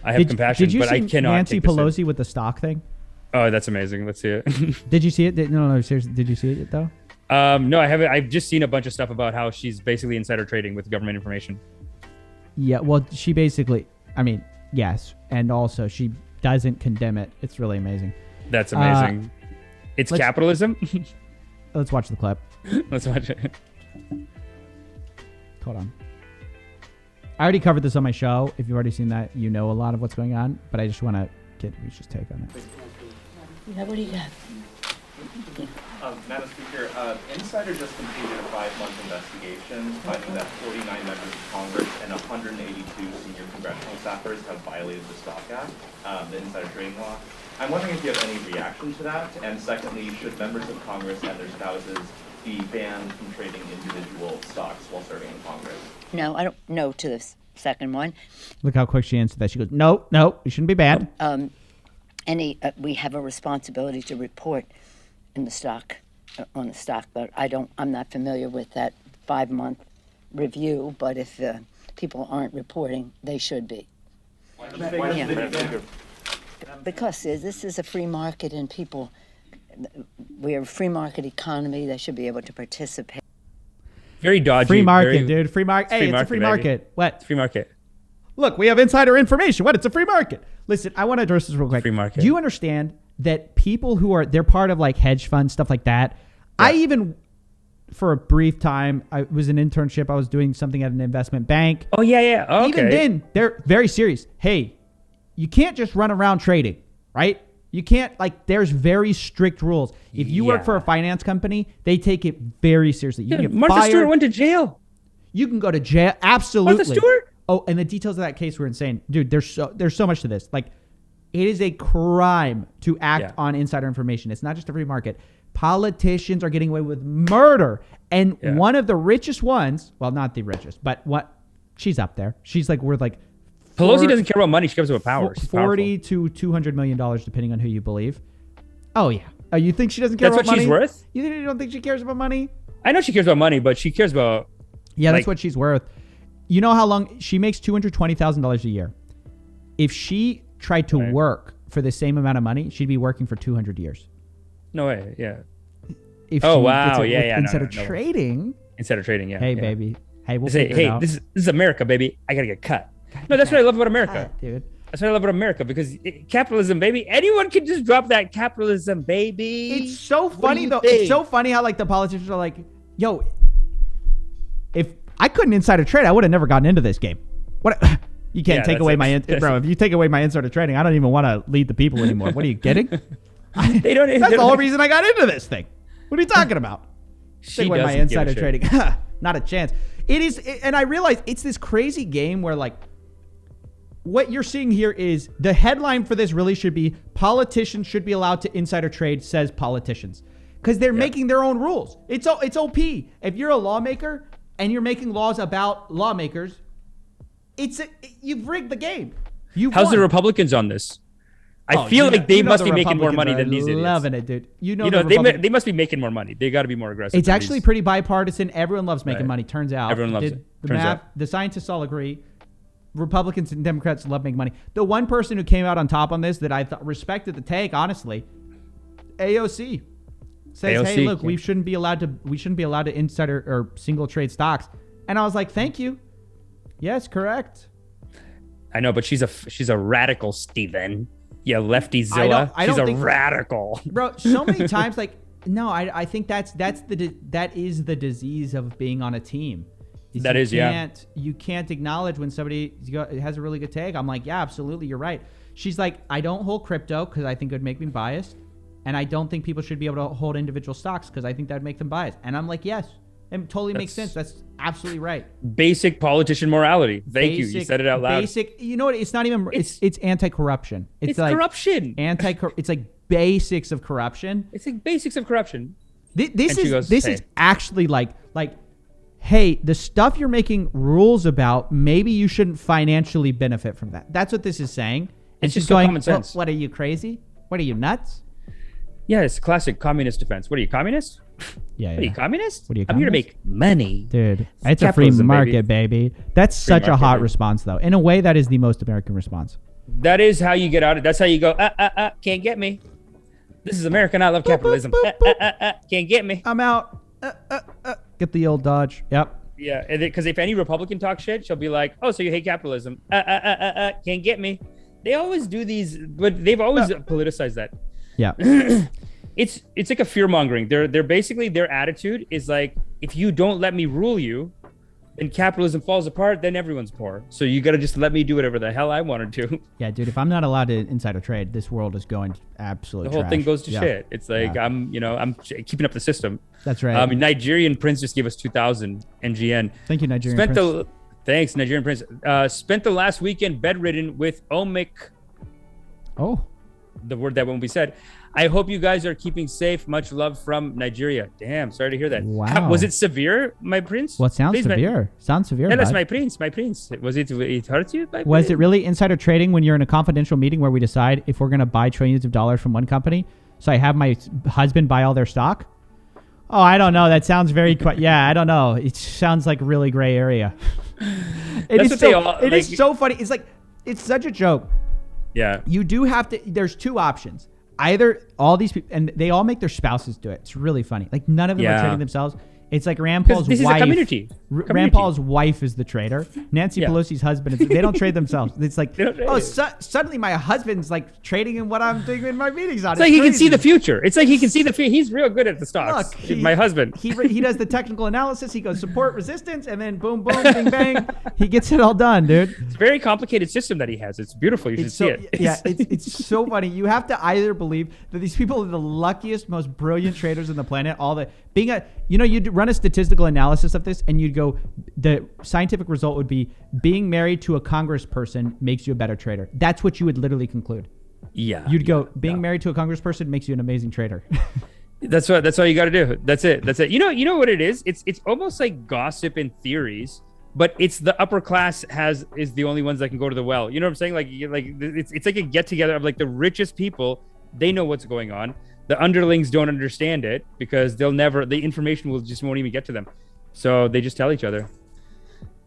I have compassion, but I cannot. Nancy Pelosi with the stock thing? Oh, that's amazing. Let's see it. Did you see it? No, seriously. Did you see it though? No, I haven't. I've just seen a bunch of stuff about how she's basically insider trading with government information. Yeah, well, she basically, I mean, yes. And also, she doesn't condemn it. It's really amazing. That's amazing. It's capitalism. Let's watch the clip. Let's watch it. Hold on. I already covered this on my show. If you've already seen that, you know a lot of what's going on. But I just want to get Risha's take on it. Yeah, what do you got? Madam Speaker, Insider just completed a 5-month investigation finding that 49 members of Congress and 182 senior congressional staffers have violated the Stock Act, the insider trading law. I'm wondering if you have any reaction to that, and secondly, should members of Congress and their spouses be banned from trading individual stocks while serving in Congress? No, I don't know to the second one. Look how quick she answered that. She goes, no, you shouldn't be banned. We have a responsibility to report in the stock, on the stock, but I'm not familiar with that 5-month review, but if people aren't reporting, they should be. Because this is a free market and we're a free market economy. They should be able to participate. Very dodgy. Free market, dude. Free market. Hey, it's a free market. What? It's free market. Look, we have insider information. What? It's a free market. Listen, I want to address this real quick. Free market. Do you understand that people they're part of like hedge funds, stuff like that? Yeah. I even, for a brief time, I was an internship. I was doing something at an investment bank. Oh, yeah. Oh, okay. Even then, they're very serious. Hey, you can't just run around trading, right? You can't, there's very strict rules. If you work for a finance company, they take it very seriously. You can get Martha fired. Stewart went to jail. You can go to jail. Absolutely. Martha Stewart? Oh, and the details of that case were insane. Dude, there's so much to this. It is a crime to act on insider information. It's not just a free market. Politicians are getting away with murder. And one of the richest ones, well, not the richest, but she's up there. She's worth Pelosi doesn't care about money. She cares about power. She's $40 to $200 million, depending on who you believe. Oh, yeah. Oh, you think she doesn't care about money? That's what she's worth? You don't think she cares about money? I know she cares about money, but she cares about... Yeah, that's what she's worth. You know how long... She makes $220,000 a year. If she tried to work for the same amount of money, she'd be working for 200 years. No way, yeah. Wow, instead of trading... Instead of trading, yeah. Hey, baby. Hey, we'll figure it out. This is America, baby. I got to get cut. No, that's what I love about America. Dude. That's what I love about America, because capitalism, baby. Anyone can just drop that capitalism, baby. It's so funny, though. It's so funny how the politicians are like, yo, if I couldn't insider trade, I would have never gotten into this game. What? You can't take away bro. If you take away my insider trading, I don't even want to lead the people anymore. What are you kidding? That's the whole reason I got into this thing. What are you talking about? Take away my insider trading. Not a chance. It is, and I realize it's this crazy game where what you're seeing here is the headline for this really should be politicians should be allowed to insider trade, says politicians, because they're making their own rules. It's OP. If you're a lawmaker and you're making laws about lawmakers, you've rigged the game. How's the Republicans on this? I feel like they must be making more money than these idiots. Loving it, dude. They must be making more money. They got to be more aggressive. It's actually pretty bipartisan. Everyone loves making money. Turns out everyone loves it. The scientists all agree. Republicans and Democrats love making money. The one person who came out on top on this that I respected the take, honestly, AOC says, "Hey, look, we shouldn't be allowed to insider or single trade stocks." And I was like, "Thank you. Yes, correct." I know, but she's a radical, Steven. Yeah, lefty-zilla. She's a radical. Bro, so many times, no, I think that is the disease of being on a team. You can't acknowledge when somebody has a really good take. I'm like, yeah, absolutely, you're right. She's like, I don't hold crypto because I think it would make me biased. And I don't think people should be able to hold individual stocks because I think that would make them biased. And I'm like, yes, it totally makes sense. That's absolutely right. Basic politician morality. Thank you. You said it out loud. You know what? It's not even, it's anti-corruption. It's corruption. It's like basics of corruption. It's like basics of corruption. This is actually like, hey, the stuff you're making rules about, maybe you shouldn't financially benefit from that. That's what this is saying. It's just common sense. What are you, crazy? What are you, nuts? Yeah, it's classic communist defense. What are you, communist? Yeah. What are you, communist? What are you, I'm here to make money. Dude, it's a free market, baby. That's such a hot response, though. In a way, that is the most American response. That is how you get out of it. That's how you go, can't get me. This is America and I love capitalism. Can't get me. I'm out. Get the old Dodge. Yep. Yeah, because if any Republican talks shit, she'll be like, oh, so you hate capitalism. Can't get me. They always do these, but they've always politicized that. Yeah. It's like a fear mongering. They're basically, their attitude is like, if you don't let me rule you, and capitalism falls apart, then everyone's poor. So you got to just let me do whatever the hell I want to do. Yeah, dude, if I'm not allowed to insider trade, this world is going absolutely The whole trash. thing goes to shit. It's like, I'm keeping up the system. That's right. Nigerian prince just gave us 2,000 NGN. Thank you, Nigerian prince. Thanks, Nigerian prince. Spent the last weekend bedridden with Omic. Oh. The word that won't be said. I hope you guys are keeping safe. Much love from Nigeria. Damn, sorry to hear that. Wow. Was it severe, my prince? Well, it sounds severe. Sounds severe. Yeah, that's my prince. My prince. Was it hurt you? Was it really insider trading when you're in a confidential meeting where we decide if we're going to buy trillions of dollars from one company? So I have my husband buy all their stock? Oh, I don't know. That sounds very yeah, I don't know. It sounds like really gray area. It is so funny. It's like, it's such a joke. Yeah. You do have to, there's two options. Either all these people, and they all make their spouses do it. It's really funny. Like none of them are trading themselves. It's like Rand Paul's wife. This is a community. Rand Paul's wife is the trader. Nancy Pelosi's husband. They don't trade themselves. It's like, suddenly my husband's like trading in what I'm doing in my meetings on. It's like he can see the future. It's like he can see the future. He's real good at the stocks. Look, my husband. He does the technical analysis. He goes support, resistance, and then boom, boom, bing, bang. He gets it all done, dude. It's a very complicated system that he has. It's beautiful. You should see it. Yeah, it's so funny. You have to either believe that these people are the luckiest, most brilliant traders on the planet. You'd run a statistical analysis of this and you'd go, the scientific result would be being married to a congressperson makes you a better trader. That's what you would literally conclude. Yeah. You'd go, being married to a congressperson makes you an amazing trader. That's all you got to do. That's it. You know what it is? It's almost like gossip and theories, but it's the upper class is the only ones that can go to the well. You know what I'm saying? Like it's like a get together of like the richest people. They know what's going on. The underlings don't understand it because the information won't even get to them. So they just tell each other.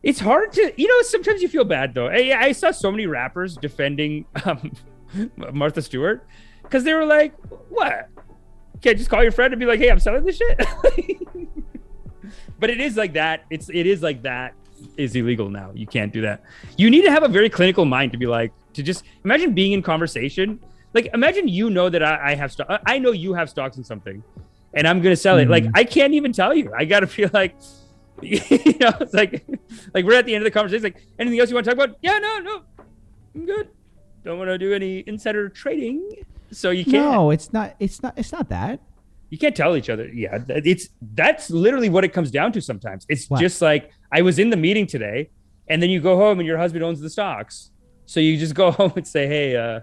It's hard to, sometimes you feel bad though. I saw so many rappers defending Martha Stewart because they were like, what? Can't just call your friend and be like, hey, I'm selling this shit? But it is like that. It is like that is illegal now. You can't do that. You need to have a very clinical mind to be like, to just imagine being in conversation. Like, imagine that I have stock. I know you have stocks in something, and I'm gonna sell it. Like, I can't even tell you. I gotta feel like, it's like we're at the end of the conversation. Like, anything else you want to talk about? Yeah, no, I'm good. Don't want to do any insider trading, so you can't. No, it's not that. You can't tell each other. Yeah, that's literally what it comes down to. Sometimes it's just like I was in the meeting today, and then you go home and your husband owns the stocks, so you just go home and say, hey.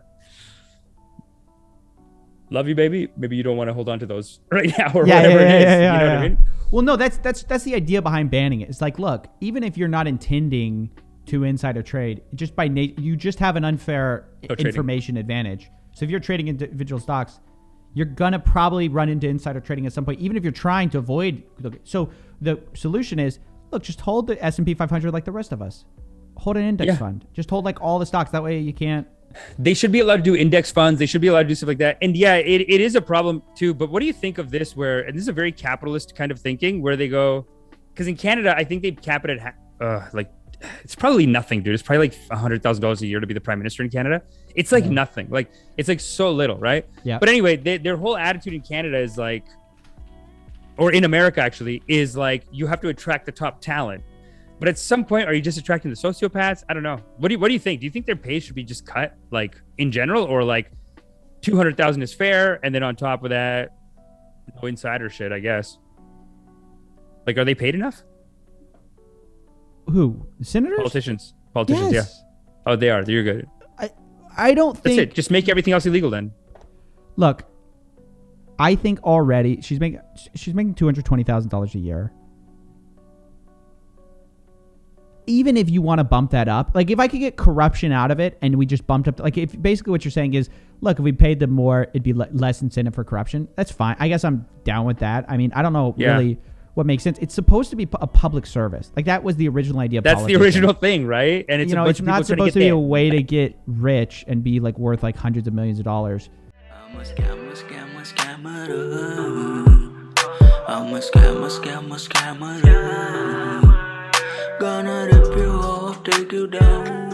Love you, baby. Maybe you don't want to hold on to those right now or whatever it is. You know what I mean? Well, no, that's the idea behind banning it. It's like, look, even if you're not intending to insider trade, just by you just have an unfair information advantage. So if you're trading individual stocks, you're gonna probably run into insider trading at some point, even if you're trying to avoid. So the solution is, look, just hold the S&P 500 like the rest of us. Hold an index fund. Just hold like all the stocks. That way you can't. They should be allowed to do index funds. They should be allowed to do stuff like that. And yeah, it is a problem too. But what do you think of this and this is a very capitalist kind of thinking where they go, because in Canada, I think they cap it at like, it's probably nothing, dude. It's probably like $100,000 a year to be the prime minister in Canada. It's like nothing. Like, it's like so little, right? Yeah. But anyway, their whole attitude in Canada is like, or in America actually, is like, you have to attract the top talent. But at some point, are you just attracting the sociopaths? I don't know. What do you think? Do you think their pay should be just cut, like in general, or like 200,000 is fair, and then on top of that, no insider shit? I guess. Like, are they paid enough? Who? Senators? Politicians, yes. Yeah. Oh, they are. You're good. I don't think. That's it. Just make everything else illegal then. Look, I think already she's making $220,000 a year. Even if you want to bump that up, like if I could get corruption out of it and we just bumped up, like if basically what you're saying is, look, if we paid them more, it'd be less incentive for corruption. That's fine. I guess I'm down with that. I mean, I don't know really what makes sense. It's supposed to be a public service. Like that was the original idea of That's the original thing, right? And it's, it's not supposed to be a way to get rich and be like worth like hundreds of millions of dollars. I'm a scammer. Gonna rip you off, take you down.